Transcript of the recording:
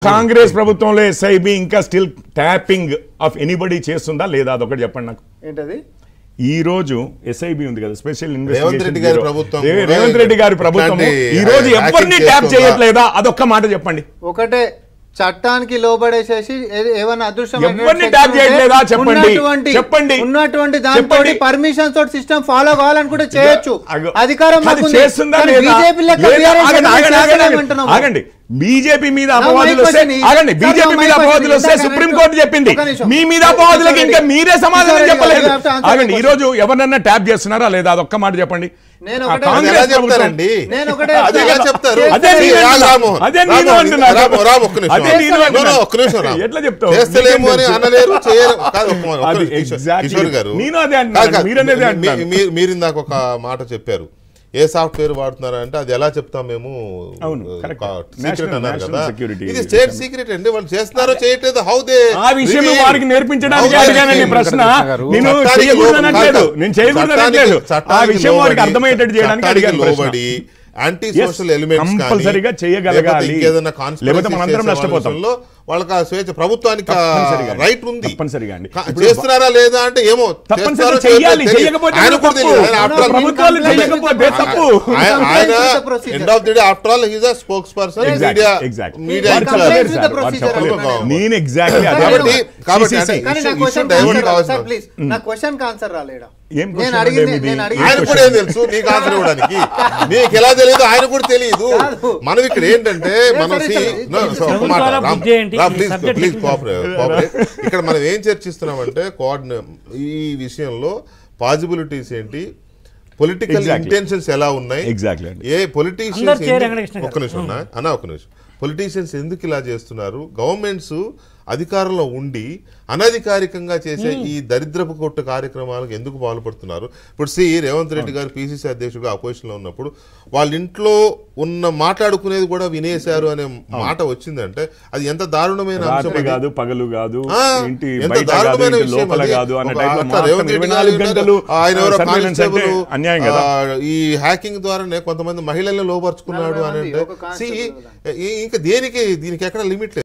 కాంగ్రెస్ ప్రభుత్వంలో ఎస్ఐబి ఇంకా still tapping of anybody చేస్తుందా లేదా అదొకటి చెప్పండి నాకు. ఏంటది? ఈ రోజు ఎస్ఐబి ఉంది కదా, స్పెషల్ రేవంత్ రెడ్డి గారి ప్రభుత్వం ఈ రోజు ఎవరిని ట్యాప్ చేయట్లేదా అదొక్క మాట చెప్పండి. ఒకటే చట్టానికి లోబడేసేసి ఏమైనా అదృష్టం చెప్పండి. ఉన్నటువంటి దాంతో పర్మిషన్ తోటి సిస్టమ్ ఫాలో కావాలనుకుంటే చేయొచ్చు. అధికారం ఆగండి. బీజేపీ మీద అపవాదులు వస్తే సుప్రీంకోర్టు చెప్పింది, మీ మీద అపవాదులకి ఇంకా మీరే సమాధానం చెప్పలేదు. ఆగండి, ఈ రోజు ఎవరినన్నా ట్యాప్ చేస్తున్నారా లేదా అదొక్క మాట చెప్పండి. ఎట్లా చెప్తావు? మీరు ఇందాక ఒక మాట చెప్పారు, ఏ సాఫ్ట్వేర్ వాడుతున్నారా అంటే అది ఎలా చెప్తాం మేము, సీక్రెట్ అన్నారు కదా, ఇది స్టేట్ సీక్రెట్ అండి. వాళ్ళు చేస్తున్నారో చేయట్లేదు, హౌ దే ఆ విషయం వారికి నేర్పించడానికి అడిగానండి ప్రశ్న. నేను చేయకూడదనట్లేదు, ఆ విషయం వారికి అర్థమయ్యేటట్టు చేయడానికి అడిగాను. లోబడి యాంటీ సోషల్ ఎలిమెంట్స్ కంపల్సరిగా చేయగలగాలి, లేకపోతే మనందరం నష్టపోతాం. వాళ్ళకి ఆ స్వేచ్ఛ, ప్రభుత్వానికి రైట్ ఉంది. తప్పనిసరిగా అండి. చేస్తున్నారా లేదా అంటే ఏమో తప్పనిసరిగా చేయాలి, చేయకపోతే ఆయన ప్రభుత్వాలు చేయకపోతే తప్పు. ఆయన end of the day after all he is a spokes person media నేను ఎగ్జాక్ట్లీ అదే. కాబట్టి ప్లీజ్ నా క్వశ్చన్ కి ఆన్సర్ రాలేడా? ఆయన కూడా ఏం తెలుసు నీకు ఆన్సర్ ఇవ్వడానికి? నీకు ఎలా తెలియదు, ఆయన కూడా తెలియదు. మనం ఇక్కడ ఏంటంటే మనం ఇక్కడ మనం ఏం చర్చిస్తున్నామంటే ఈ విషయంలో పాజిబిలిటీస్ ఏంటి, పొలిటికల్ ఇంటెన్షన్స్ ఎలా ఉన్నాయి, ఏ పొలిటీషియన్స్ ఒక్క నిమిషం పొలిటీషియన్స్ ఎందుకు ఇలా చేస్తున్నారు, గవర్నమెంట్స్ అధికారంలో ఉండి అనధికారికంగా చేసే ఈ దరిద్రపు కొట్టు కార్యక్రమాలకు ఎందుకు పాల్పడుతున్నారు? ఇప్పుడు రేవంత్ రెడ్డి గారు పిసిసి అధ్యక్షుడిగా అపోజిషన్లో ఉన్నప్పుడు వాళ్ళ ఇంట్లో ఉన్న మాట్లాడుకునేది కూడా వినేశారు అనే మాట వచ్చిందంటే అది ఎంత దారుణమైన అంశం కాదు, పగలు కాదు, ఎంత దారుణమైన విషయం. రేవంత్ రెడ్డి గారు ఆయన ఎవరో కానిస్టేబుల్ ఈ హ్యాకింగ్ ద్వారానే కొంతమంది మహిళల్ని లోపరుచుకున్నాడు అని అంటే ఇంకా దీనికి ఎక్కడ లిమిట్ లేదు.